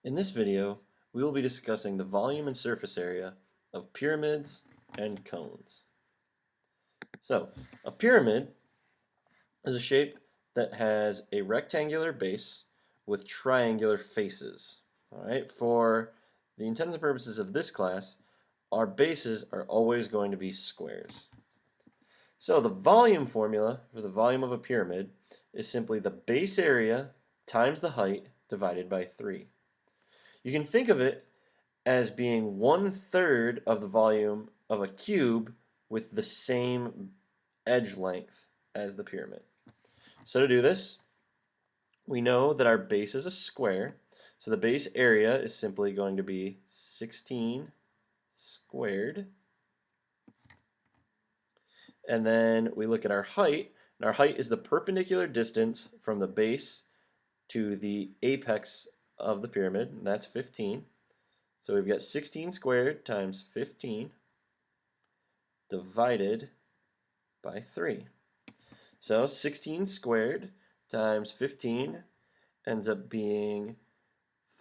In this video, we will be discussing the volume and surface area of pyramids and cones. So, a pyramid is a shape that has a rectangular base with triangular faces. All right, for the intents and purposes of this class, our bases are always going to be squares. So the volume formula for the volume of a pyramid is simply the base area times the height divided by 3. You can think of it as being 1/3 of the volume of a cube with the same edge length as the pyramid. So to do this, we know that our base is a square, so the base area is simply going to be 16 squared. And then we look at our height, and our height is the perpendicular distance from the base to the apex of the pyramid, and that's 15. So we've got 16 squared times 15 divided by 3. So 16 squared times 15 ends up being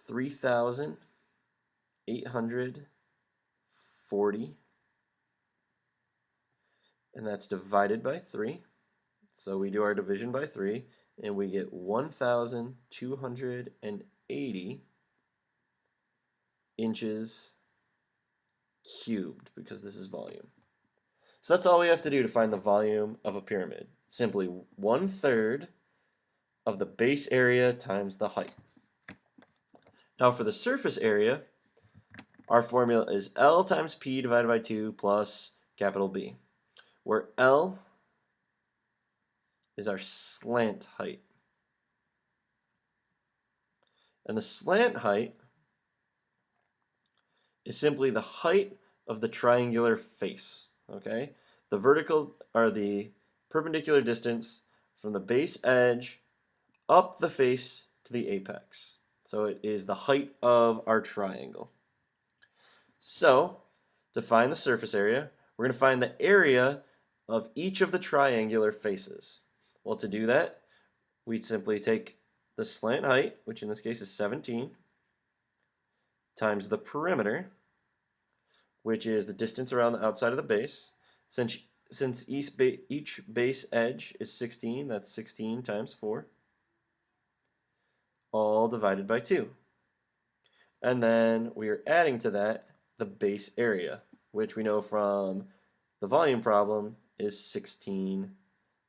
3,840, and that's divided by 3. So we do our division by 3, and we get 1,280 inches cubed, because this is volume. So that's all we have to do to find the volume of a pyramid. Simply 1/3 of the base area times the height. Now for the surface area, our formula is L times P divided by 2 plus capital B, where L is our slant height. And the slant height is simply the height of the triangular face. Okay? The vertical or the perpendicular distance from the base edge up the face to the apex. So it is the height of our triangle. So to find the surface area, we're going to find the area of each of the triangular faces. Well, to do that, we'd simply take the slant height, which in this case is 17, times the perimeter, which is the distance around the outside of the base. Since each base edge is 16, that's 16 times 4, all divided by 2. And then we are adding to that the base area, which we know from the volume problem is 16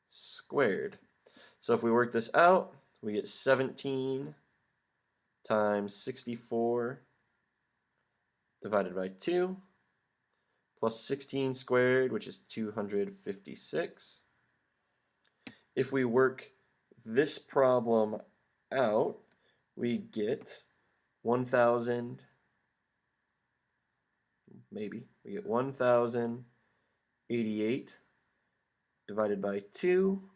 squared. So if we work this out, we get 17 times 64 divided by 2 plus 16 squared, which is 256. If we work this problem out, we get 1,000, maybe, we get 1,088 divided by 2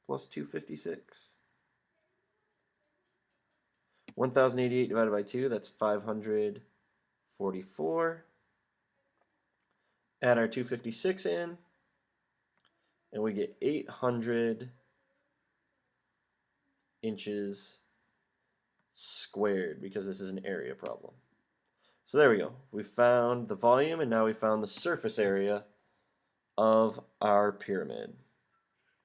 plus 256. 1,088 divided by 2, that's 544. Add our 256 in, and we get 800 inches squared, because this is an area problem. So there we go. We found the volume, and now we found the surface area of our pyramid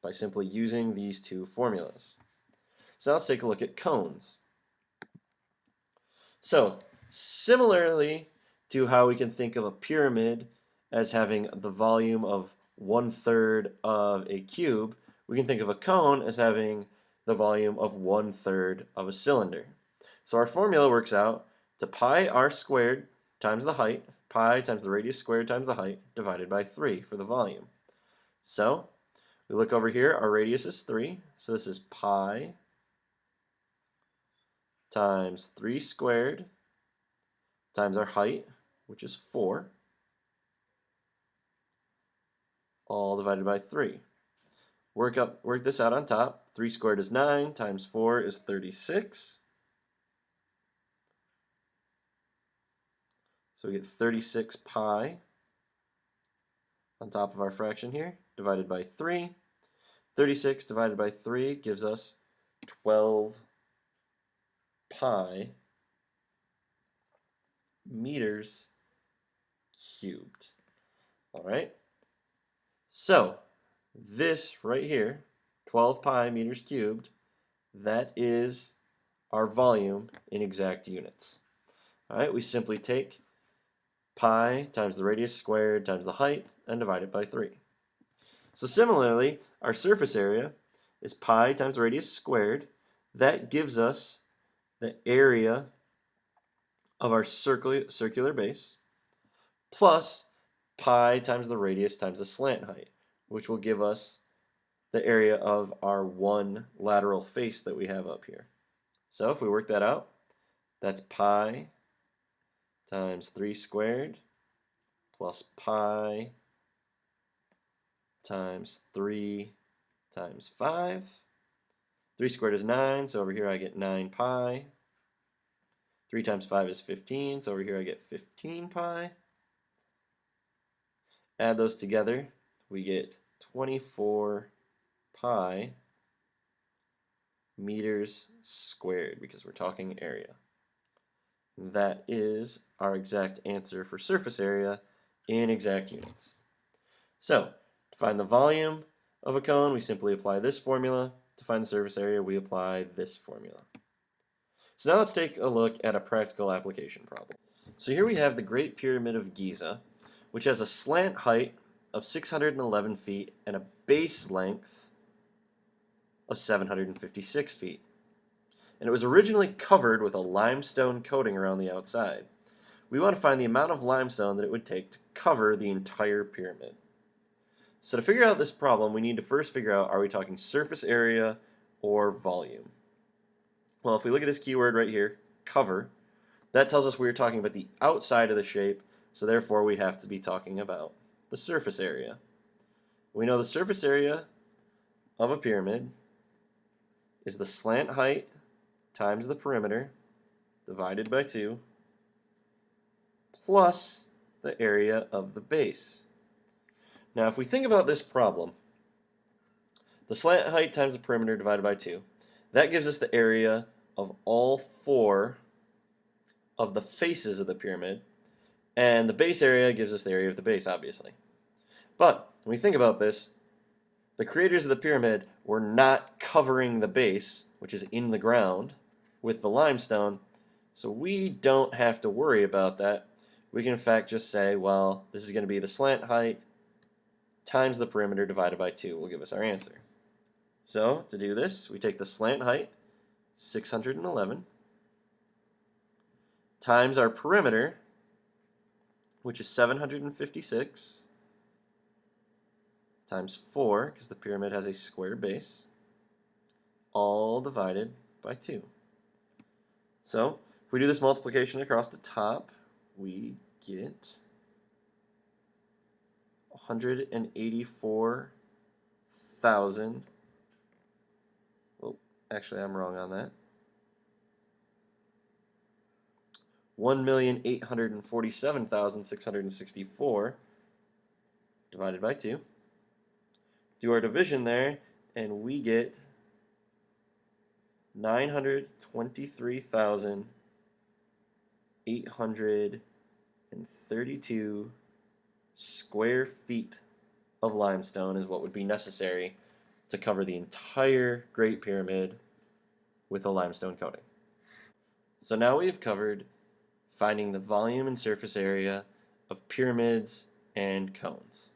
by simply using these two formulas. So now let's take a look at cones. So similarly to how we can think of a pyramid as having the volume of 1/3 of a cube, we can think of a cone as having the volume of 1/3 of a cylinder. So our formula works out to pi r squared times the height, pi times the radius squared times the height, divided by 3 for the volume. So we look over here, our radius is 3, so this is pi times 3 squared times our height, which is 4, all divided by 3. Work this out on top. 3 squared is 9, times 4 is 36. So we get 36 pi on top of our fraction here, divided by 3. 36 divided by 3 gives us 12 pi meters cubed. All right. So this right here, 12 pi meters cubed, that is our volume in exact units. All right, we simply take pi times the radius squared times the height and divide it by 3. So similarly, our surface area is pi times the radius squared. That gives us the area of our circular base plus pi times the radius times the slant height, which will give us the area of our one lateral face that we have up here. So if we work that out, that's pi times 3 squared plus pi times 3 times 5. 3 squared is 9, so over here I get 9 pi. 3 times 5 is 15, so over here I get 15 pi. Add those together, we get 24 pi meters squared because we're talking area. That is our exact answer for surface area in exact units. So, to find the volume of a cone, we simply apply this formula. To find the surface area, we apply this formula. So now let's take a look at a practical application problem. So here we have the Great Pyramid of Giza, which has a slant height of 611 feet and a base length of 756 feet. And it was originally covered with a limestone coating around the outside. We want to find the amount of limestone that it would take to cover the entire pyramid. So to figure out this problem, we need to first figure out, are we talking surface area or volume? Well, if we look at this keyword right here, cover, that tells us we're talking about the outside of the shape, so therefore we have to be talking about the surface area. We know the surface area of a pyramid is the slant height times the perimeter divided by 2 plus the area of the base. Now if we think about this problem, the slant height times the perimeter divided by 2, that gives us the area of all 4 of the faces of the pyramid, and the base area gives us the area of the base, obviously. But when we think about this, the creators of the pyramid were not covering the base, which is in the ground, with the limestone, so we don't have to worry about that. We can in fact just say, well, this is going to be the slant height times the perimeter divided by 2 will give us our answer. So to do this, we take the slant height, 611, times our perimeter, which is 756, times 4, because the pyramid has a square base, all divided by 2. So if we do this multiplication across the top, we get 184,000. Oh, actually, I'm wrong on that. 1,847,664 divided by 2. Do our division there, and we get 923,832 square feet of limestone is what would be necessary to cover the entire Great Pyramid with a limestone coating. So now we have covered finding the volume and surface area of pyramids and cones.